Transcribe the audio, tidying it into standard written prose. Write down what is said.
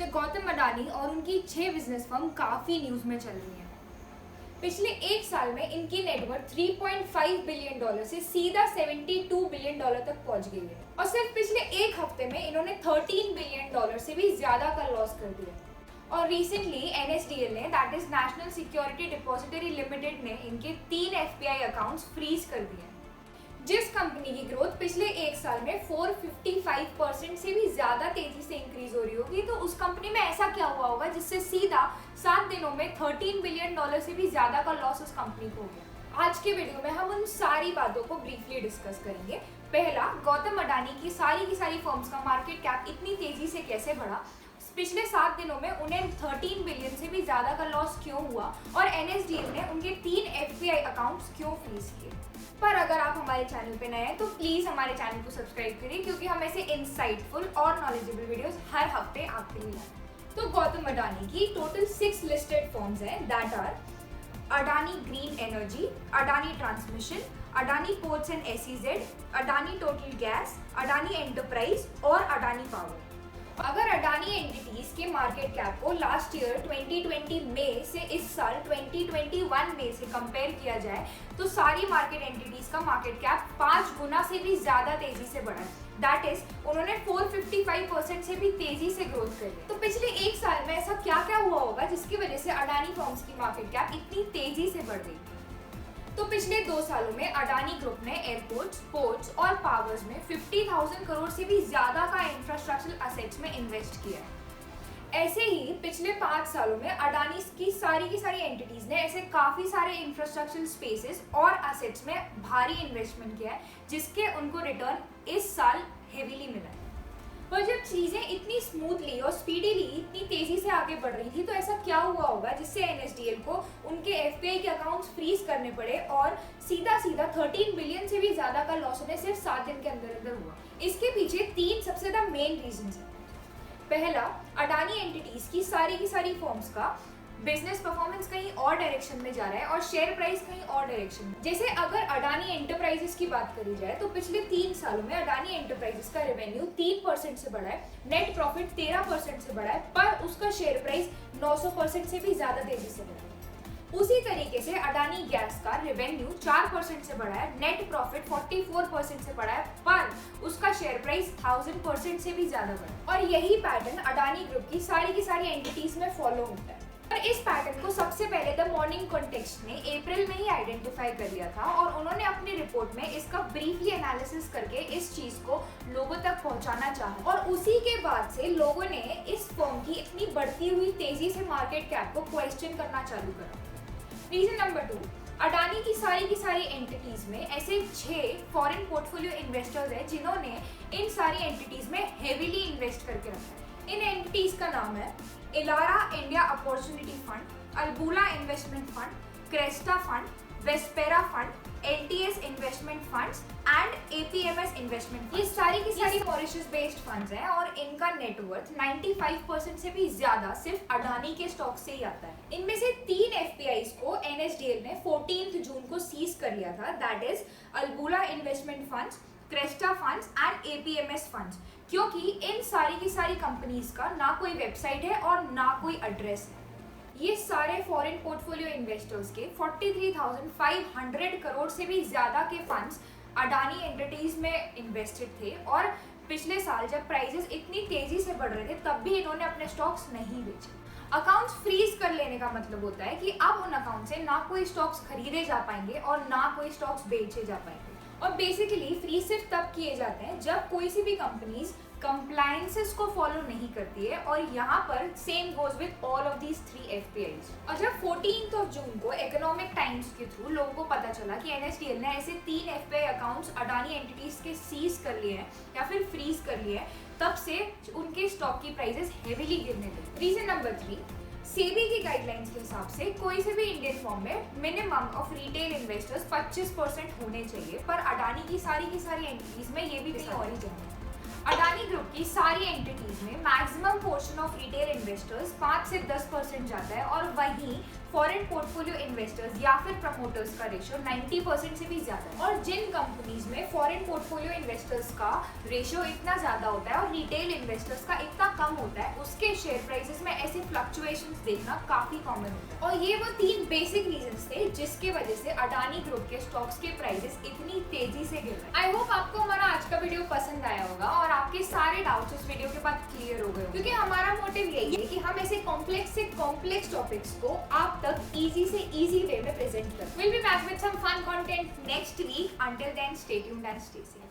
Mister Gautam Adani और उनकी 6 business firm काफ़ी न्यूज़ में चल रही हैं। पिछले एक साल में इनकी नेटवर्थ 3.5 बिलियन डॉलर से सीधा 72 बिलियन डॉलर तक पहुंच गई है और सिर्फ पिछले एक हफ्ते में इन्होंने 13 बिलियन डॉलर से भी ज़्यादा का लॉस कर दिया। और रिसेंटली NSDL ने, that is national security depository limited ने, इनके 3 FPI अकाउंट्स फ्रीज कर दिए। जिस कंपनी की ग्रोथ पिछले एक साल में 455% से भी ज्यादा तेजी से इंक्रीज हो रही होगी, तो उस कंपनी में ऐसा क्या हुआ होगा जिससे सीधा 7 दिनों में 13 बिलियन डॉलर से भी ज्यादा का लॉस उस कंपनी को हो गया। आज के वीडियो में हम उन सारी बातों को ब्रीफली डिस्कस करेंगे। पहला, गौतम अडानी की सारी फर्म्स का मार्केट कैप इतनी तेजी से कैसे बढ़ा, पिछले 7 दिनों में उन्हें 13 बिलियन से भी ज्यादा का लॉस क्यों हुआ और NSDL ने उनके 3 FPI अकाउंट्स क्यों फ्रीज किए। पर अगर आप हमारे चैनल पे नए हैं तो प्लीज हमारे चैनल को सब्सक्राइब करिए, क्योंकि हम ऐसे इंसाइटफुल और नॉलेजेबल वीडियोस हर हफ्ते आपके लिए लाते हैं। तो गौतम अडानी की टोटल 6 लिस्टेड फर्म्स हैं, that are Adani green energy, Adani transmission, Adani ports and SEZ, Adani total gas, Adani enterprise और अडानी पावर। अगर अडानी एंटिटीज के मार्केट कैप को लास्ट ईयर 2020 मई से इस साल 2021 मई से कंपेयर किया जाए तो सारी मार्केट एंटिटीज का मार्केट कैप 5 गुना से भी ज्यादा तेजी से बढ़ा है। दैट इज, उन्होंने 455% से भी तेजी से ग्रोथ करी। तो पिछले एक साल में ऐसा क्या क्या हुआ होगा जिसकी वजह से अडानी फर्म्स की मार्केट कैप इतनी तेजी से बढ़ गई। तो पिछले 2 सालों में अडानी ग्रुप ने एयरपोर्ट्स, पोर्ट्स और पावर्स में 50,000 करोड़ से भी ज्यादा का इंफ्रास्ट्रक्चर असेट्स में इन्वेस्ट किया है। ऐसे ही पिछले 5 सालों में अडानी की सारी एंटिटीज ने ऐसे काफी सारे इंफ्रास्ट्रक्चर स्पेसेस और असेट्स में भारी इन्वेस्टमेंट किया है, जिसके उनको रिटर्न इस साल हेवीली मिला है। पर जब चीजें इतनी स्मूथली और स्पीडीली इतनी तेजी से आगे बढ़ रही थी, तो ऐसा क्या हुआ होगा जिससे NSDL को उनके FPI के अकाउंट्स फ्रीज करने पड़े और सीधा 13 बिलियन से भी ज्यादा का लॉस उन्हें सिर्फ 7 दिन के अंदर हुआ। इसके पीछे 3 सबसे ज्यादा मेन रीजंस हैं। पहला, अडानी एंटिटीज की सारी फर्म्स का बिजनेस परफॉर्मेंस कहीं और डायरेक्शन में जा रहा है और शेयर प्राइस कहीं और डायरेक्शन में। जैसे अगर अडानी एंटरप्राइजेस की बात करी जाए तो पिछले 3 सालों में अडानी एंटरप्राइजेस का रेवेन्यू 3% से बढ़ा है, नेट प्रॉफिट 13% से बढ़ा है, पर उसका शेयर प्राइस 900% से भी ज्यादा तेजी से बढ़ा है। उसी तरीके से अडानी गैस का रेवेन्यू 4% से बढ़ा है, नेट प्रॉफिट 44% से बढ़ा है, पर उसका शेयर प्राइस 1000% से भी ज्यादा बढ़ा। और यही पैटर्न अडानी ग्रुप की सारी एंटिटीज में फॉलो होता है। पर इस पैटर्न को सबसे पहले द मॉर्निंग कॉन्टेक्स्ट ने अप्रैल में ही आइडेंटिफाई कर लिया था और उन्होंने अपनी रिपोर्ट में इसका ब्रीफली एनालिसिस करके इस चीज को लोगों तक पहुंचाना चाहा। और उसी के बाद से लोगों ने इस फर्म की इतनी बढ़ती हुई तेजी से मार्केट कैप को क्वेश्चन करना चालू करा। रीजन नंबर 2, अडानी की सारी एंटिटीज में ऐसे 6 फॉरेन पोर्टफोलियो इन्वेस्टर्स हैं जिन्होंने इन सारी एंटिटीज में हेवीली इन्वेस्ट करके रखा है। इन एंटिटीज का नाम है Elara India opportunity fund, Albula investment fund, Cresta fund, Vespera fund, LTS investment funds and APMS investment. ये सारी मॉरिशस बेस्ड फंड्स हैं और इनका नेटवर्थ 95% से भी ज्यादा सिर्फ अडानी के स्टॉक से ही आता है। इनमें से 3 FPIs को NSDL ने 14 जून को सीज कर लिया था, that is Albula investment funds, Cresta funds and APMS funds, क्योंकि इन सारी कंपनीज का ना कोई वेबसाइट है और ना कोई एड्रेस है। ये सारे फॉरेन पोर्टफोलियो इन्वेस्टर्स के 43,500 करोड़ से भी ज्यादा के फंड्स अडानी एंटिटीज में इन्वेस्टेड थे और पिछले साल जब प्राइसेस इतनी तेजी से बढ़ रहे थे तब भी इन्होंने अपने स्टॉक्स नहीं बेचे। अकाउंट्स फ्रीज कर लेने का मतलब होता है कि अब उन अकाउंट से ना कोई स्टॉक्स खरीदे जा पाएंगे और ना कोई स्टॉक्स बेचे जा पाएंगे। और बेसिकली फ्रीज सिर्फ तब किए जाते हैं जब कोई सी भी कंपनीज कंप्लायंसेस को फॉलो नहीं करती है, और यहाँ पर same goes with all of these 3 FPIs। और जब 14 जून को इकोनॉमिक टाइम्स के थ्रू लोगों को पता चला कि NSDL ने ऐसे 3 FPI अकाउंट्स अडानी एंटिटीज के सीज कर लिए हैं या फिर फ्रीज कर लिए हैं, तब से उनके स्टॉक की प्राइसेस हेवीली गिरने लगी। रीजन नंबर 3, सेबी की गाइडलाइंस के हिसाब से कोई से भी इंडियन फर्म में मिनिमम ऑफ रिटेल इन्वेस्टर्स 25% होने चाहिए, पर अडानी की सारी एंटिटीज में ये भी कहीं और ही जाना है। अडानी ग्रुप की सारी एंटिटीज में maximum portion of retail investors 5 से 10% जाता है और वहीं फॉरेन पोर्टफोलियो इन्वेस्टर्स या फिर प्रमोटर्स का रेशियो 90% से भी ज्यादा है। और जिन कंपनीज में फॉरेन पोर्टफोलियो इन्वेस्टर्स का रेशियो इतना ज्यादा होता है और रिटेल इन्वेस्टर्स का इतना कम होता है, उसके शेयर प्राइसेस में ऐसे फ्लक्चुएशंस देखना काफी कॉमन होता है। और ये वो 3 बेसिक रीजंस थे जिसके वजह से अडानी ग्रुप के स्टॉक्स के प्राइसेस इतनी तेजी से गिर रहे हैं। आई होप आपको हमारा आज का वीडियो पसंद आया होगा और आपके सारे डाउट्स इस वीडियो के बाद क्लियर हो गए, क्योंकि हमारा मोटिव यही है कि हम ऐसे कॉम्प्लेक्स से कॉम्प्लेक्स टॉपिक्स को आप तक इजी से इजी वे में प्रेजेंट करें। Will be back with some fun content next week. Until then stay tuned and stay safe.